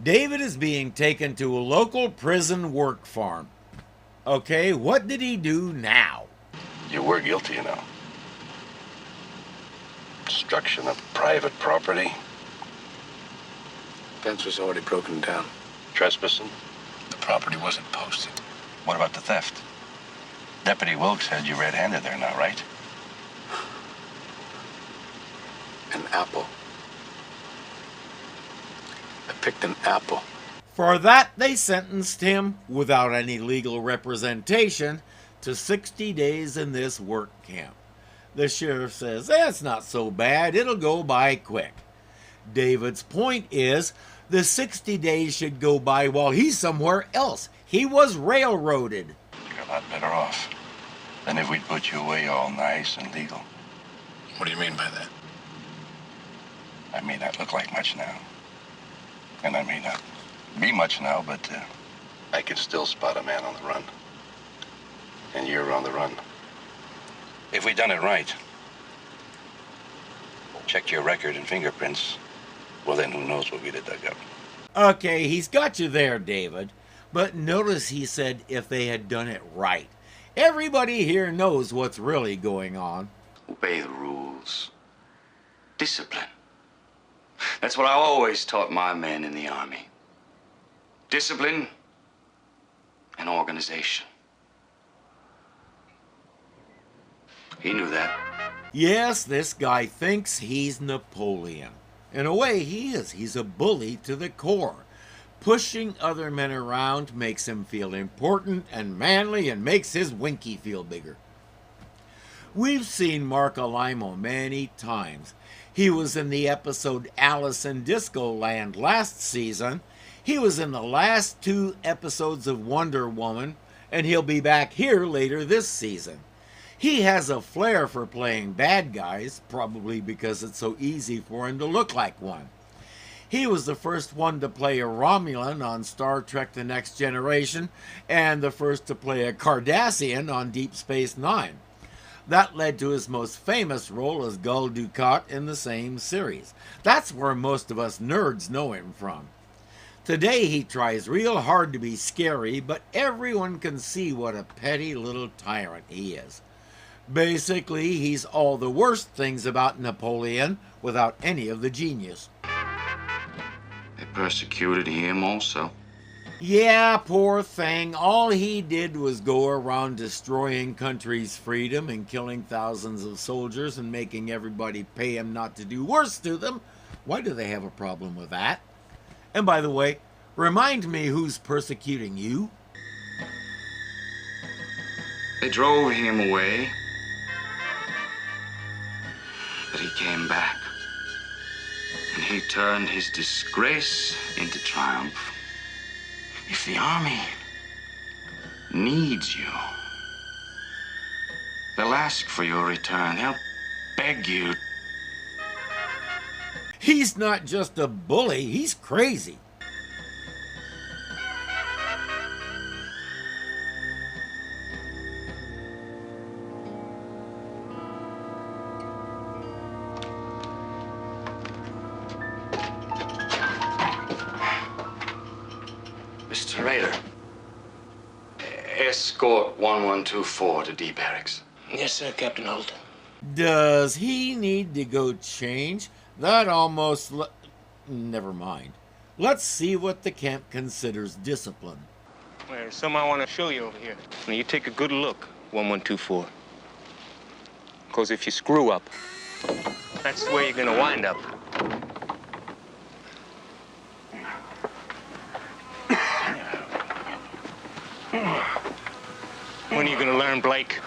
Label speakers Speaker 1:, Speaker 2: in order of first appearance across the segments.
Speaker 1: David is being taken to a local prison work farm. Okay, what did he do now?
Speaker 2: You were guilty, you know. Destruction of private property.
Speaker 3: Fence was already broken down.
Speaker 2: Trespassing.
Speaker 3: The property wasn't posted.
Speaker 2: What about the theft? Deputy Wilkes had you red-handed there now, right?
Speaker 3: An apple. I picked an apple.
Speaker 1: For that, they sentenced him, without any legal representation, to 60 days in this work camp. The sheriff says, it's not so bad, it'll go by quick. David's point is, the 60 days should go by while he's somewhere else. He was railroaded.
Speaker 2: You're a lot better off than if we'd put you away all nice and legal.
Speaker 3: What do you mean by that?
Speaker 2: I may not look like much now. And I may not be much now, but I can still spot a man on the run. And you're on the run. If we'd done it right, checked your record and fingerprints, well then who knows what we'd have dug up.
Speaker 1: Okay, he's got you there, David. But notice he said if they had done it right. Everybody here knows what's really going on.
Speaker 4: Obey the rules. Discipline. That's what I always taught my men in the Army. Discipline and organization. He knew that.
Speaker 1: Yes, this guy thinks he's Napoleon. In a way, he is. He's a bully to the core. Pushing other men around makes him feel important and manly and makes his winky feel bigger. We've seen Mark Alimo many times. He was in the episode Alice in Disco Land last season. He was in the last 2 episodes of Wonder Woman, and he'll be back here later this season. He has a flair for playing bad guys, probably because it's so easy for him to look like one. He was the first one to play a Romulan on Star Trek The Next Generation, and the first to play a Cardassian on Deep Space Nine. That led to his most famous role as Gul Dukat in the same series. That's where most of us nerds know him from. Today he tries real hard to be scary, but everyone can see what a petty little tyrant he is. Basically, he's all the worst things about Napoleon without any of the genius.
Speaker 4: They persecuted him also.
Speaker 1: Yeah, poor thing. All he did was go around destroying countries' freedom and killing thousands of soldiers and making everybody pay him not to do worse to them. Why do they have a problem with that? And by the way, remind me who's persecuting you?
Speaker 4: They drove him away. But he came back. And he turned his disgrace into triumph. If the army needs you, they'll ask for your return. They'll beg you.
Speaker 1: He's not just a bully, he's crazy.
Speaker 4: Mr. Raider, escort 1124 to D Barracks.
Speaker 5: Yes, sir, Captain Holt.
Speaker 1: Does he need to go change? That almost... Never mind. Let's see what the camp considers discipline.
Speaker 5: Well, there's something I want to show you over here. Now, you take a good look, 1124. Because if you screw up, that's where you're going to wind up. When are you going to learn, Blake?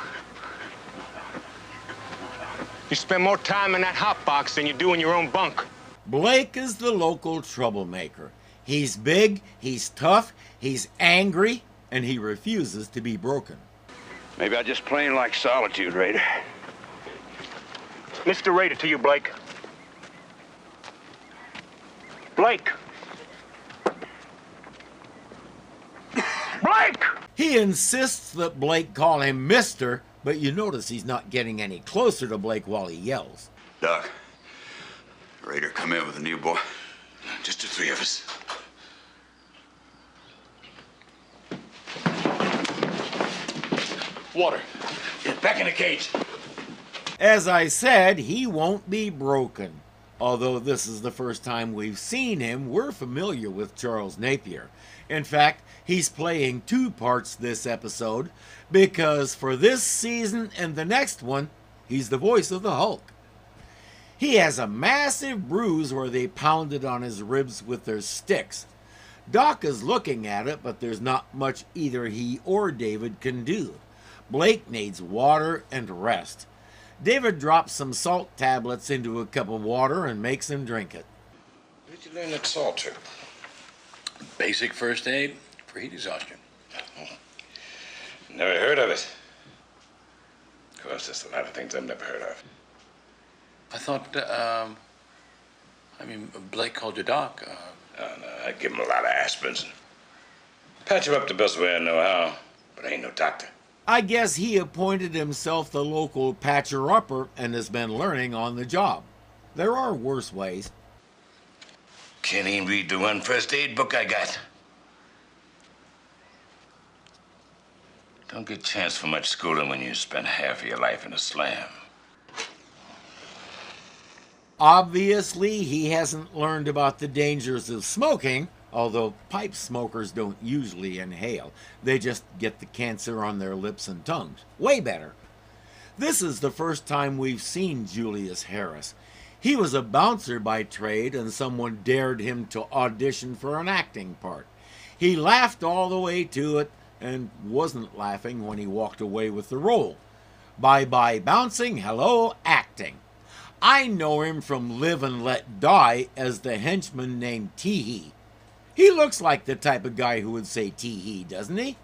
Speaker 5: You spend more time in that hot box than you do in your own bunk.
Speaker 1: Blake is the local troublemaker. He's big, he's tough, he's angry, and he refuses to be broken.
Speaker 2: Maybe I just plain like solitude, Raider.
Speaker 5: Mr. Raider, to you, Blake. Blake.
Speaker 1: He insists that Blake call him Mister, but you notice he's not getting any closer to Blake while he yells.
Speaker 6: Doc, Raider come in with a new boy.
Speaker 4: Just the three of us.
Speaker 3: Water. Get back in the cage.
Speaker 1: As I said, he won't be broken. Although this is the first time we've seen him, we're familiar with Charles Napier. In fact, he's playing two parts this episode because for this season and the next one, he's the voice of the Hulk. He has a massive bruise where they pounded on his ribs with their sticks. Doc is looking at it, but there's not much either he or David can do. Blake needs water and rest. David drops some salt tablets into a cup of water and makes him drink it.
Speaker 3: Where did you learn that salt trick?
Speaker 7: Basic first aid for heat exhaustion.
Speaker 3: Never heard of it. Of course, there's a lot of things I've never heard of.
Speaker 7: I thought, Blake called you Doc.
Speaker 3: No, I'd give him a lot of aspirins and patch him up the best way I know how, but I ain't no doctor.
Speaker 1: I guess he appointed himself the local patcher-upper and has been learning on the job. There are worse ways.
Speaker 3: Can't even read the one first aid book I got. Don't get a chance for much schooling when you spend half of your life in a slam.
Speaker 1: Obviously, he hasn't learned about the dangers of smoking, although pipe smokers don't usually inhale. They just get the cancer on their lips and tongues. Way better. This is the first time we've seen Julius Harris. He was a bouncer by trade, and someone dared him to audition for an acting part. He laughed all the way to it, and wasn't laughing when he walked away with the role. Bye-bye bouncing, hello acting. I know him from Live and Let Die as the henchman named Teehee. He looks like the type of guy who would say Teehee, doesn't he?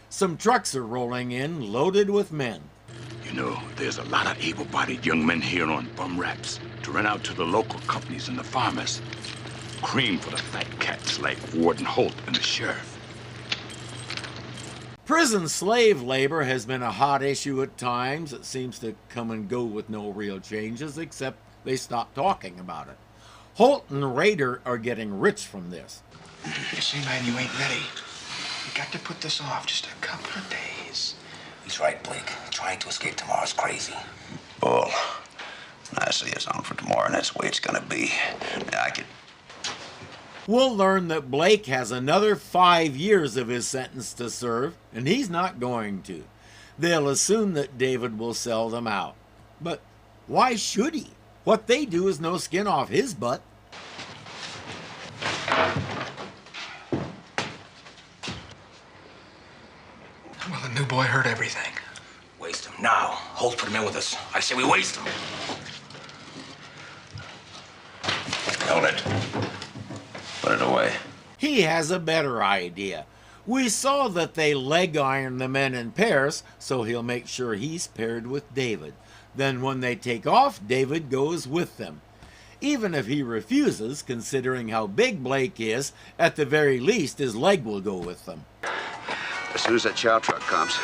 Speaker 1: Some trucks are rolling in, loaded with men.
Speaker 6: You know, there's a lot of able-bodied young men here on bum raps to rent out to the local companies and the farmers. Cream for the fat cats like Warden Holt and the sheriff.
Speaker 1: Prison slave labor has been a hot issue at times. It seems to come and go with no real changes, except they stop talking about it. Holt and Raider are getting rich from this.
Speaker 8: You see, man, you ain't ready. You got to put this off just a couple of days.
Speaker 9: He's right, Blake. Trying to escape tomorrow's crazy.
Speaker 6: Bull. I see it's on for tomorrow, and that's the way it's gonna be. I could...
Speaker 1: We'll learn that Blake has another 5 years of his sentence to serve, and he's not going to. They'll assume that David will sell them out. But why should he? What they do is no skin off his butt.
Speaker 8: Well, the new boy heard everything.
Speaker 9: Waste him now. Holt put him in with us. I say we waste him.
Speaker 6: Hold it. Put it away.
Speaker 1: He has a better idea. We saw that they leg iron the men in pairs, so he'll make sure he's paired with David. Then when they take off, David goes with them. Even if he refuses, considering how big Blake is, at the very least his leg will go with them.
Speaker 6: As soon as that chow truck comes,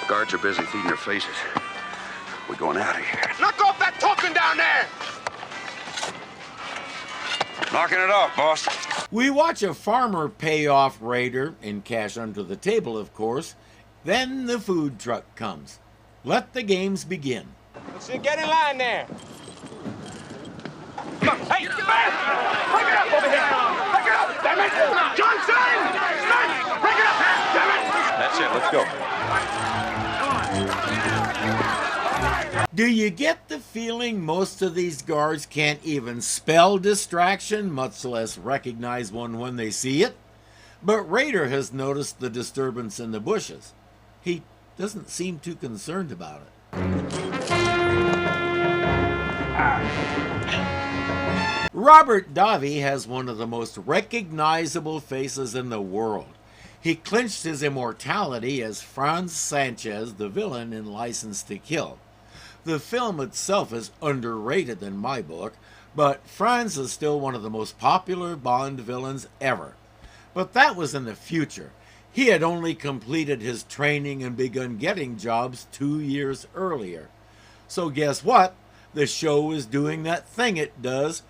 Speaker 6: guards are busy feeding their faces. We're going out of here.
Speaker 3: Knock off that talking down there!
Speaker 6: Knocking it off, boss.
Speaker 1: We watch a farmer pay off Raider, in cash under the table of course. Then the food truck comes. Let the games begin.
Speaker 5: So get in line there.
Speaker 3: Hey, man! Break it up over here! Break it up! Damn it! Johnson! Snitch! Break it up! Damn it!
Speaker 7: That's it, let's go.
Speaker 1: Do you get the feeling most of these guards can't even spell distraction, much less recognize one when they see it? But Raider has noticed the disturbance in the bushes. He doesn't seem too concerned about it. Robert Davi has one of the most recognizable faces in the world. He clinched his immortality as Franz Sanchez, the villain in License to Kill. The film itself is underrated in my book, but Franz is still one of the most popular Bond villains ever. But that was in the future. He had only completed his training and begun getting jobs 2 years earlier. So guess what? The show is doing that thing it does,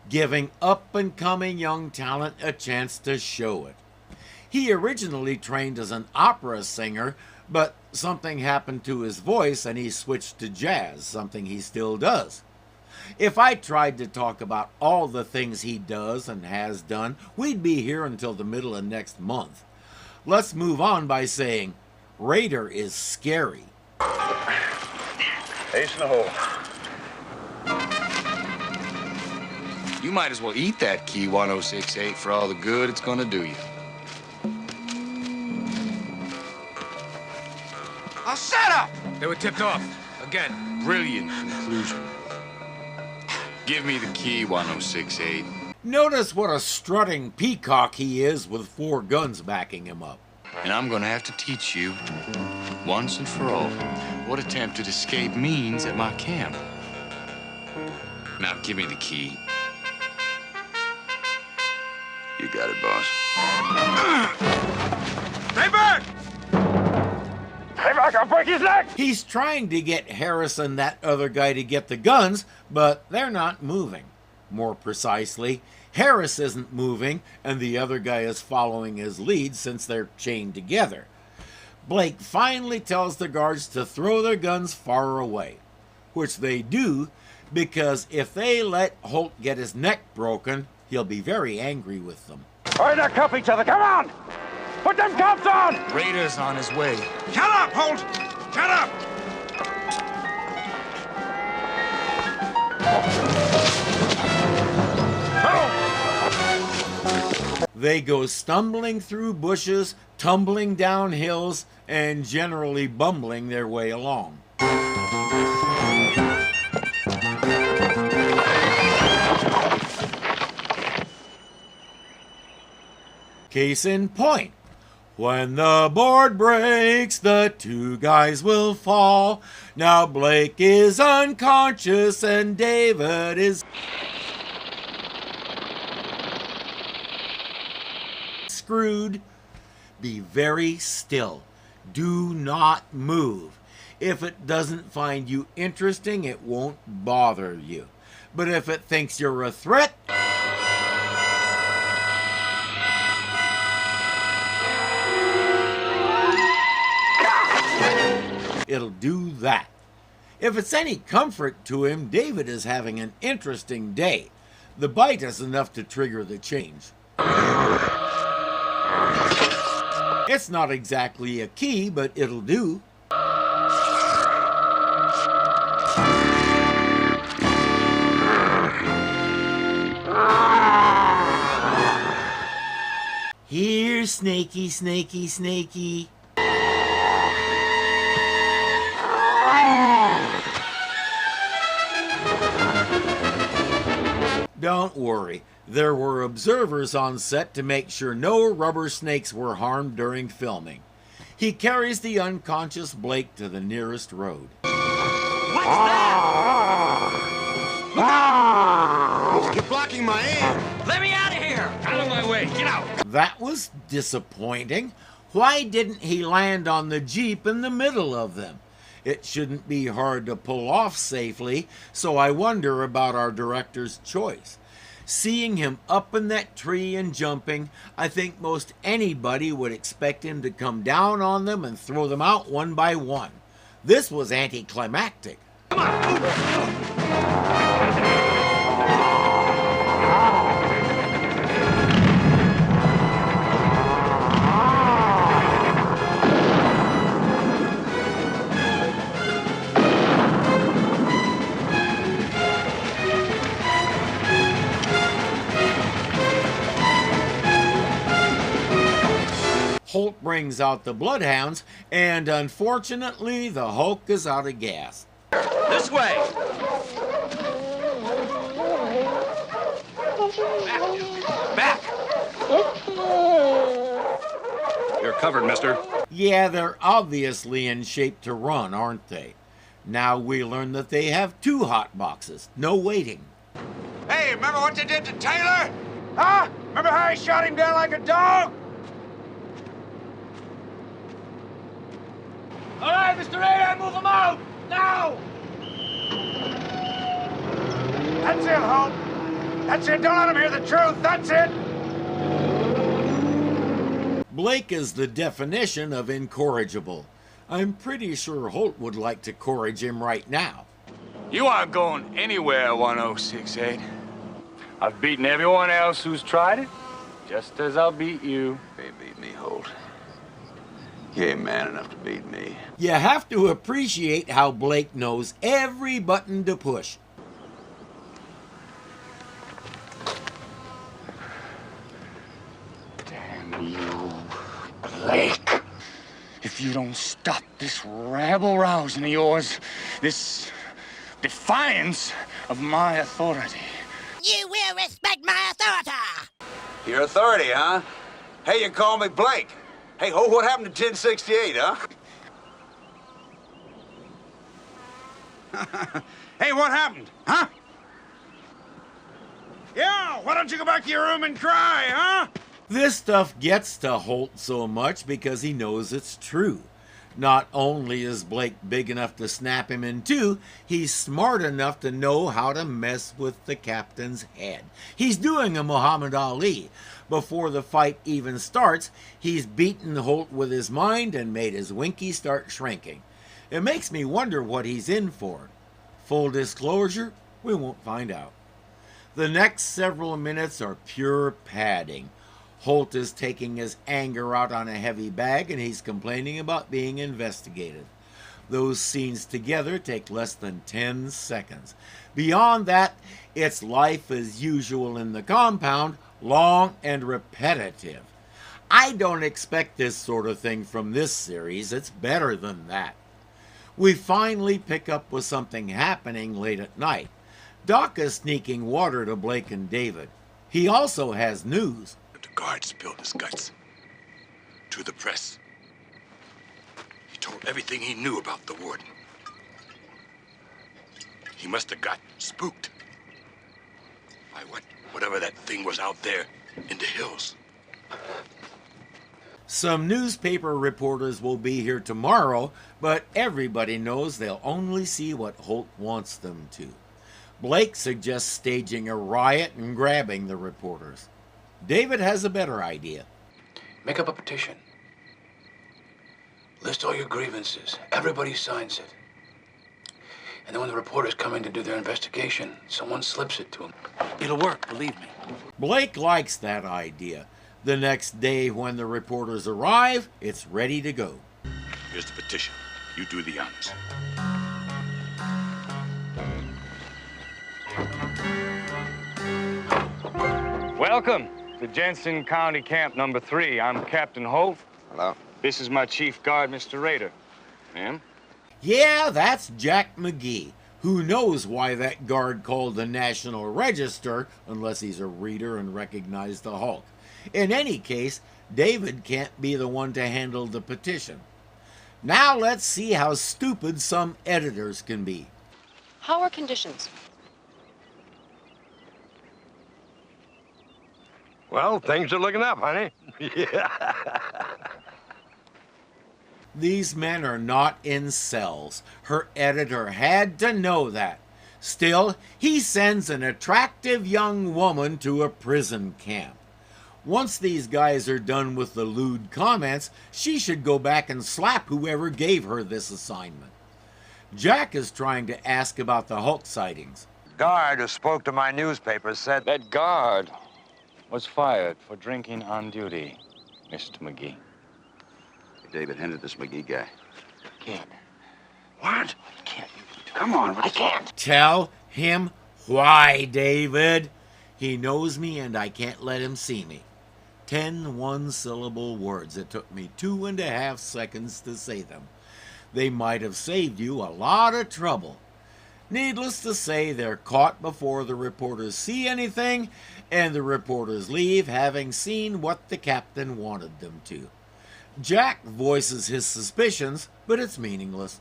Speaker 1: giving up-and-coming young talent a chance to show it. He originally trained as an opera singer, but something happened to his voice and he switched to jazz, something he still does. If I tried to talk about all the things he does and has done, we'd be here until the middle of next month. Let's move on by saying, Raider is scary.
Speaker 2: Ace in the hole.
Speaker 4: You might as well eat that key 1068 for all the good it's gonna do you.
Speaker 9: I'll shut up! They were tipped off. Again.
Speaker 4: Brilliant conclusion. Give me the key 1068.
Speaker 1: Notice what a strutting peacock he is with 4 guns backing him up.
Speaker 4: And I'm gonna have to teach you, once and for all, what attempted escape means at my camp. Now give me the key. You got it, boss.
Speaker 3: Stay back! Stay back, I'll break his leg!
Speaker 1: He's trying to get Harris and that other guy to get the guns, but they're not moving. More precisely, Harris isn't moving, and the other guy is following his lead since they're chained together. Blake finally tells the guards to throw their guns far away, which they do because if they let Holt get his neck broken, he'll be very angry with them.
Speaker 3: All right, now cuff each other, come on! Put them cuffs on!
Speaker 4: Raider's on his way.
Speaker 3: Shut up, Holt! Shut up!
Speaker 1: They go stumbling through bushes, tumbling down hills, and generally bumbling their way along. Case in point. When the board breaks, the 2 guys will fall. Now Blake is unconscious and David is screwed. Be very still. Do not move. If it doesn't find you interesting, it won't bother you. But if it thinks you're a threat, it'll do that. If it's any comfort to him, David is having an interesting day. The bite is enough to trigger the change. It's not exactly a key, but it'll do. Here, Snakey, Snakey, Snakey. Don't worry, there were observers on set to make sure no rubber snakes were harmed during filming. He carries the unconscious Blake to the nearest road.
Speaker 3: What's that?
Speaker 9: You're blocking my aim.
Speaker 3: Let me out of here!
Speaker 9: Out of my way. Get out.
Speaker 1: That was disappointing. Why didn't he land on the Jeep in the middle of them? It shouldn't be hard to pull off safely, so I wonder about our director's choice. Seeing him up in that tree and jumping, I think most anybody would expect him to come down on them and throw them out one by one. This was anticlimactic.
Speaker 3: Come on!
Speaker 1: Holt brings out the bloodhounds, and unfortunately, the Hulk is out of gas.
Speaker 3: This way! Back!
Speaker 2: You're covered, mister.
Speaker 1: Yeah, they're obviously in shape to run, aren't they? Now we learn that they have 2 hot boxes. No waiting.
Speaker 3: Hey, remember what they did to Taylor? Huh? Remember how he shot him down like a dog? out! Now! That's it, Hope. That's it. Don't let him hear the truth. That's it.
Speaker 1: Blake is the definition of incorrigible. I'm pretty sure Holt would like to corrige him right now.
Speaker 6: You aren't going anywhere, 1068. I've beaten everyone else who's tried it, just as I'll beat you.
Speaker 2: They beat me, Holt. You ain't man enough to beat me.
Speaker 1: You have to appreciate how Blake knows every button to push.
Speaker 6: Damn you, Blake. If you don't stop this rabble-rousing of yours, this defiance of my authority.
Speaker 10: You will respect my authority.
Speaker 11: Your authority, huh? Hey, you call me Blake. Hey, Ho, what happened to 1068, huh? Hey, what happened, huh?
Speaker 3: Yeah, why don't you go back to your room and cry, huh?
Speaker 1: This stuff gets to Holt so much because he knows it's true. Not only is Blake big enough to snap him in two, he's smart enough to know how to mess with the captain's head. He's doing a Muhammad Ali. Before the fight even starts, he's beaten Holt with his mind and made his winky start shrinking. It makes me wonder what he's in for. Full disclosure, we won't find out. The next several minutes are pure padding. Holt is taking his anger out on a heavy bag and he's complaining about being investigated. Those scenes together take less than 10 seconds. Beyond that, it's life as usual in the compound, long and repetitive. I don't expect this sort of thing from this series. It's better than that. We finally pick up with something happening late at night. Doc is sneaking water to Blake and David. He also has news.
Speaker 6: The guard spilled his guts to the press. He told everything he knew about the warden. He must have got spooked by whatever that thing was out there in the hills.
Speaker 1: Some newspaper reporters will be here tomorrow, but everybody knows they'll only see what Holt wants them to. Blake suggests staging a riot and grabbing the reporters. David has a better idea.
Speaker 9: Make up a petition. List all your grievances. Everybody signs it. And then when the reporters come in to do their investigation, someone slips it to them. It'll work, believe me.
Speaker 1: Blake likes that idea. The next day when the reporters arrive, it's ready to go.
Speaker 6: Here's the petition. You do the honors. Welcome to Jensen County Camp number 3. I'm Captain Holt.
Speaker 11: Hello.
Speaker 6: This is my chief guard, Mr. Rader. Ma'am?
Speaker 1: Yeah, that's Jack McGee. Who knows why that guard called the National Register, unless he's a reader and recognized the Hulk. In any case, David can't be the one to handle the petition. Now let's see how stupid some editors can be.
Speaker 12: How are conditions?
Speaker 3: Well, things are looking up, honey. Yeah.
Speaker 1: These men are not in cells. Her editor had to know that. Still, he sends an attractive young woman to a prison camp. Once these guys are done with the lewd comments, she should go back and slap whoever gave her this assignment. Jack is trying to ask about the Hulk sightings.
Speaker 3: Guard who spoke to my newspaper said
Speaker 6: That guard was fired for drinking on duty, Mr. McGee.
Speaker 2: David hinted this McGee guy.
Speaker 9: Can't.
Speaker 3: What?
Speaker 9: Can't.
Speaker 3: Come on,
Speaker 9: I can't.
Speaker 1: Tell him why, David. He knows me and I can't let him see me. 10 one-syllable words. It took me 2.5 seconds to say them. They might have saved you a lot of trouble. Needless to say, they're caught before the reporters see anything, and the reporters leave having seen what the captain wanted them to. Jack voices his suspicions, but it's meaningless.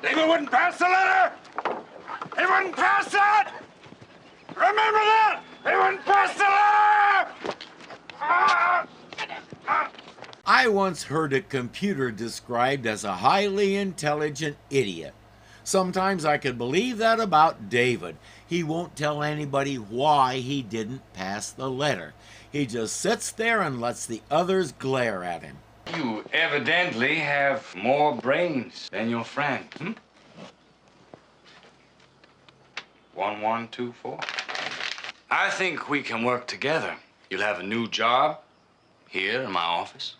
Speaker 3: David wouldn't pass the letter! He wouldn't pass it! Remember that! He wouldn't pass the letter!
Speaker 1: I once heard a computer described as a highly intelligent idiot. Sometimes I could believe that about David. He won't tell anybody why he didn't pass the letter. He just sits there and lets the others glare at him.
Speaker 4: You evidently have more brains than your friend. 1124. I think we can work together. You'll have a new job here in my office.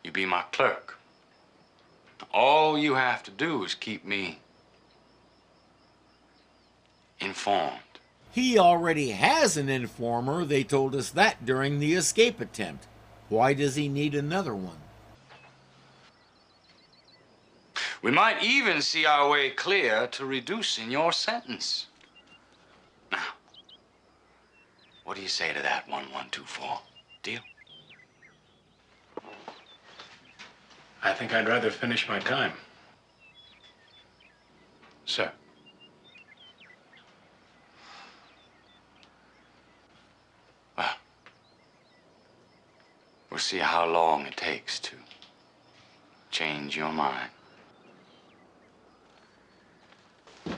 Speaker 4: You'll be my clerk. All you have to do is keep me informed.
Speaker 1: He already has an informer. They told us that during the escape attempt. Why does he need another one?
Speaker 4: We might even see our way clear to reducing your sentence. Now, what do you say to that, 1124? Deal?
Speaker 7: I think I'd rather finish my time.
Speaker 4: Sir. Well, we'll see how long it takes to change your mind.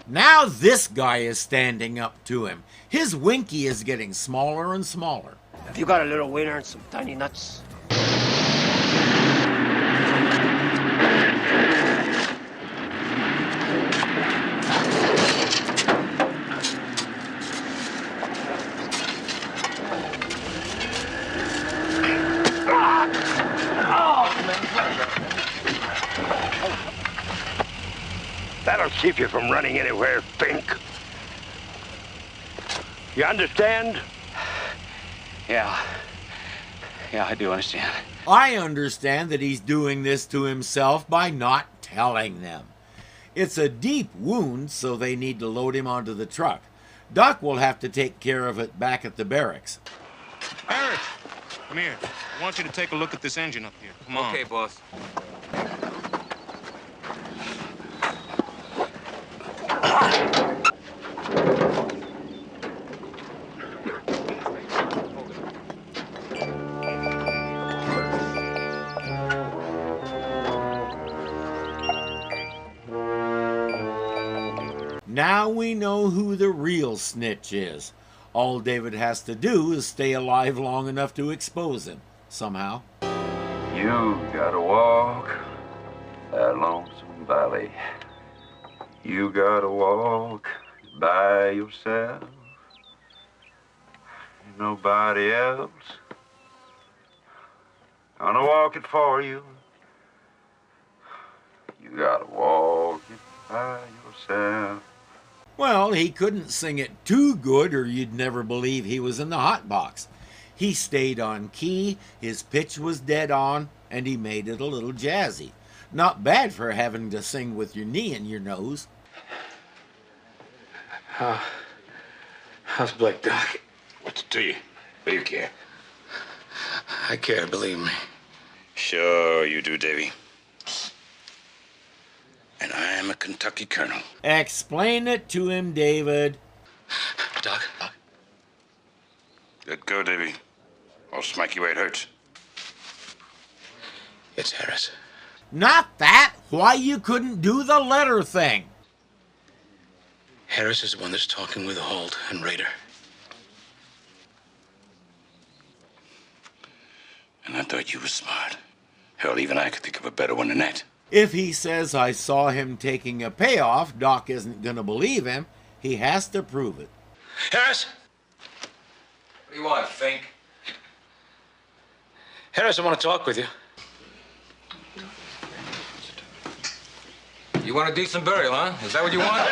Speaker 1: Now this guy is standing up to him. His winky is getting smaller and smaller.
Speaker 13: Have you got a little wiener and some tiny nuts? That'll keep you from running anywhere, Fink. You understand?
Speaker 4: Yeah, I do understand.
Speaker 1: I understand that he's doing this to himself by not telling them. It's a deep wound, so they need to load him onto the truck. Doc will have to take care of it back at the barracks.
Speaker 5: Eric, come here. I want you to take a look at this engine up here. Come on.
Speaker 4: Okay, boss.
Speaker 1: Now we know who the real snitch is. All David has to do is stay alive long enough to expose him, somehow.
Speaker 14: You gotta walk that lonesome valley. You gotta walk by yourself. Ain't nobody else gonna walk it for you. You gotta walk it by yourself.
Speaker 1: Well, he couldn't sing it too good or you'd never believe he was in the hot box. He stayed on key, his pitch was dead on, and he made it a little jazzy. Not bad for having to sing with your knee in your nose.
Speaker 6: How's Blake, Doc? What's it to you? Do you care? I care, believe me.
Speaker 4: Sure you do, Davy.
Speaker 6: And I'm a Kentucky colonel.
Speaker 1: Explain it to him, David.
Speaker 6: Doc?
Speaker 4: Let go, Davy. I'll smack you where it hurts.
Speaker 6: It's Harris.
Speaker 1: Not that! Why you couldn't do the letter thing?
Speaker 6: Harris is the one that's talking with Holt and Rader. And I thought you were smart. Hell, even I could think of a better one than that.
Speaker 1: If he says I saw him taking a payoff, Doc isn't going to believe him. He has to prove it.
Speaker 6: Harris?
Speaker 11: What do you want, Fink?
Speaker 6: Harris, I want to talk with you.
Speaker 11: You want a decent burial, huh? Is that what you want?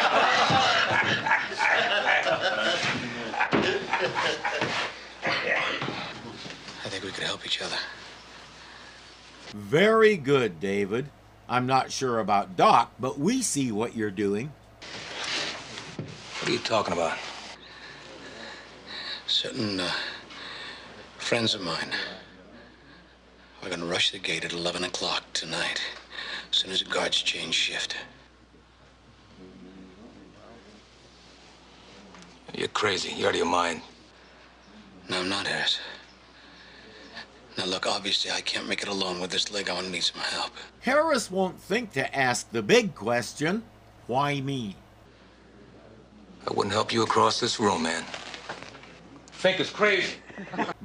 Speaker 6: I think we could help each other.
Speaker 1: Very good, David. I'm not sure about Doc, but we see what you're doing.
Speaker 11: What are you talking about?
Speaker 6: Certain friends of mine are going to rush the gate at 11 o'clock tonight, as soon as the guards change shift.
Speaker 11: You're crazy. You're out of your mind.
Speaker 6: No, I'm not, Harris.
Speaker 9: Now, look, obviously I can't make it alone with this leg. I'm gonna need some help.
Speaker 1: Harris won't think to ask the big question, why me?
Speaker 15: I wouldn't help you across this room, man.
Speaker 5: Think it's crazy.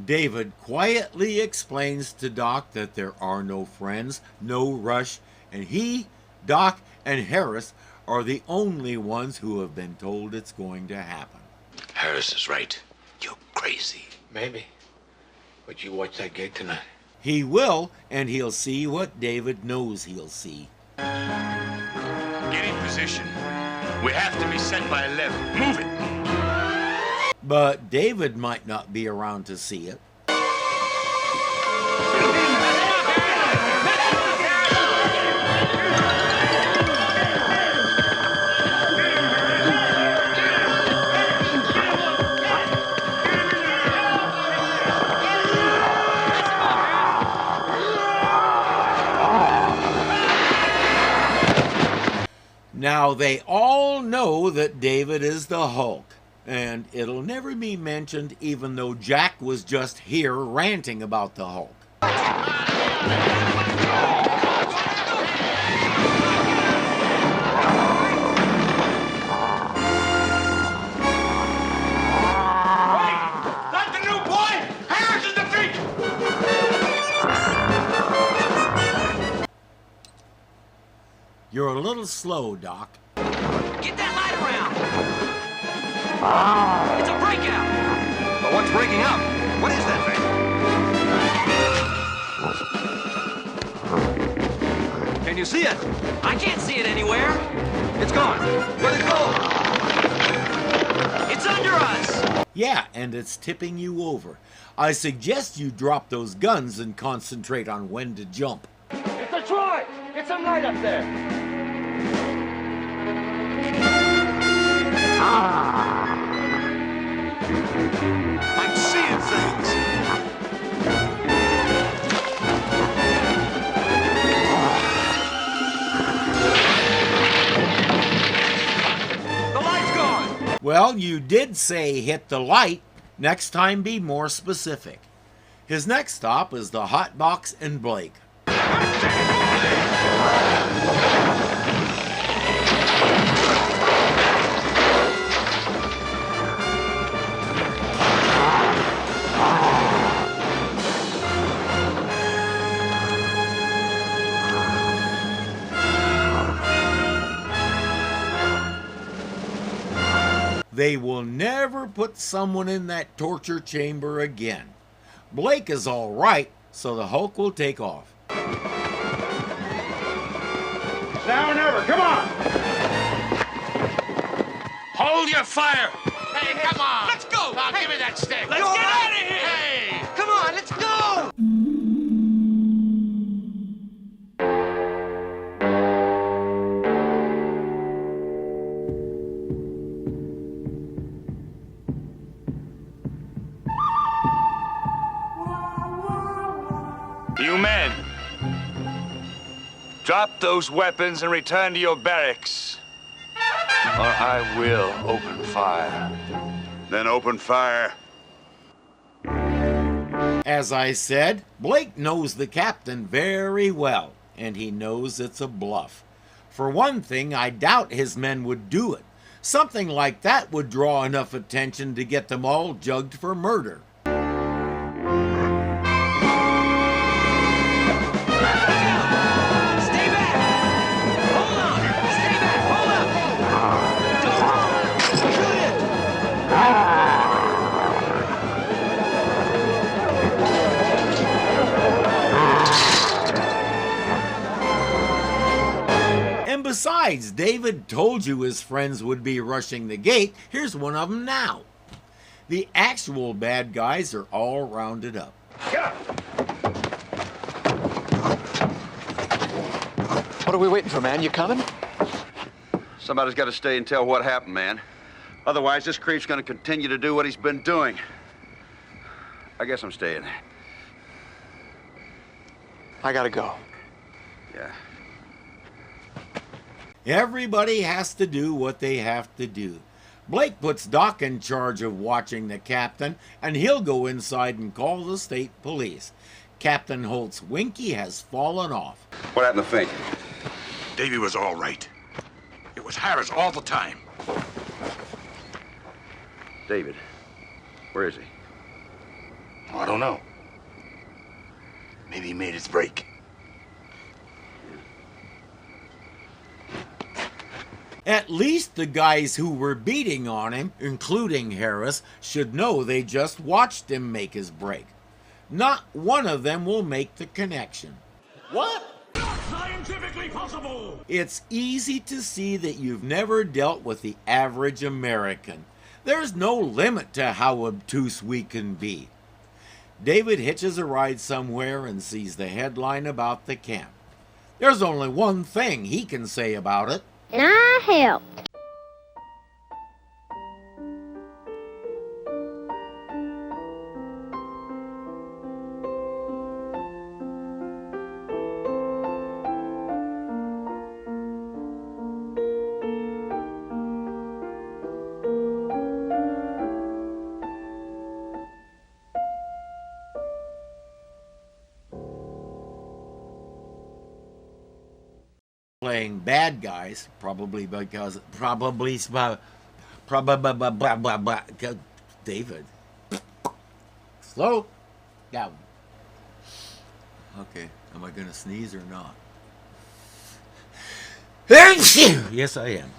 Speaker 1: David quietly explains to Doc that there are no friends, no rush, and he, Doc, and Harris are the only ones who have been told it's going to happen.
Speaker 15: Harris is right. You're crazy.
Speaker 8: Maybe. But you watch that gate tonight.
Speaker 1: He will, and he'll see what David knows he'll see.
Speaker 6: Get in position. We have to be set by 11. Move it.
Speaker 1: But David might not be around to see it. Now, they all know that David is the Hulk, and it'll never be mentioned even though Jack was just here ranting about the Hulk.
Speaker 3: Not the new boy! Harris is defeated!
Speaker 1: You're a little slow, Doc.
Speaker 16: Get that light around! It's a breakout!
Speaker 15: But what's breaking out? What is that thing? Can you see it?
Speaker 16: I can't see it anywhere!
Speaker 15: It's gone. Where'd it go?
Speaker 16: It's under us!
Speaker 1: Yeah, and it's tipping you over. I suggest you drop those guns and concentrate on when to jump.
Speaker 3: It's a Troy! Get some light up there!
Speaker 15: I'm seeing things.
Speaker 16: The light's gone!
Speaker 1: Well, you did say hit the light. Next time, be more specific. His next stop is the Hot Box and Blake. They will never put someone in that torture chamber again. Blake is all right, so the Hulk will take off.
Speaker 3: Now or never, come on!
Speaker 6: Hold your fire.
Speaker 3: Hey, come on! Let's go! Now, give me that stick!
Speaker 16: Let's get out of here!
Speaker 3: Hey!
Speaker 16: Come on, let's go!
Speaker 11: You men, drop those weapons and return to your barracks, or I will open fire. Then open fire.
Speaker 1: As I said, Blake knows the captain very well, and he knows it's a bluff. For one thing, I doubt his men would do it. Something like that would draw enough attention to get them all jugged for murder. And besides, David told you his friends would be rushing the gate. Here's one of them now. The actual bad guys are all rounded up.
Speaker 15: What are we waiting for, man? You coming?
Speaker 11: Somebody's got to stay and tell what happened, man. Otherwise, this creep's going to continue to do what he's been doing. I guess I'm staying.
Speaker 15: I gotta go.
Speaker 11: Yeah.
Speaker 1: Everybody has to do what they have to do. Blake puts Doc in charge of watching the captain, and he'll go inside and call the state police. Captain Holt's Winky has fallen off.
Speaker 11: What happened to Fink?
Speaker 6: Davy was all right. It was Harris all the time.
Speaker 11: David, where is he?
Speaker 2: I don't know. Maybe he made his break.
Speaker 1: At least the guys who were beating on him, including Harris, should know they just watched him make his break. Not one of them will make the connection.
Speaker 3: What? Not scientifically possible!
Speaker 1: It's easy to see that you've never dealt with the average American. There's no limit to how obtuse we can be. David hitches a ride somewhere and sees the headline about the camp. There's only one thing he can say about it.
Speaker 17: And I helped.
Speaker 1: Playing bad guys, probably David. Slow down. Okay, am I gonna sneeze or not? Yes, I am.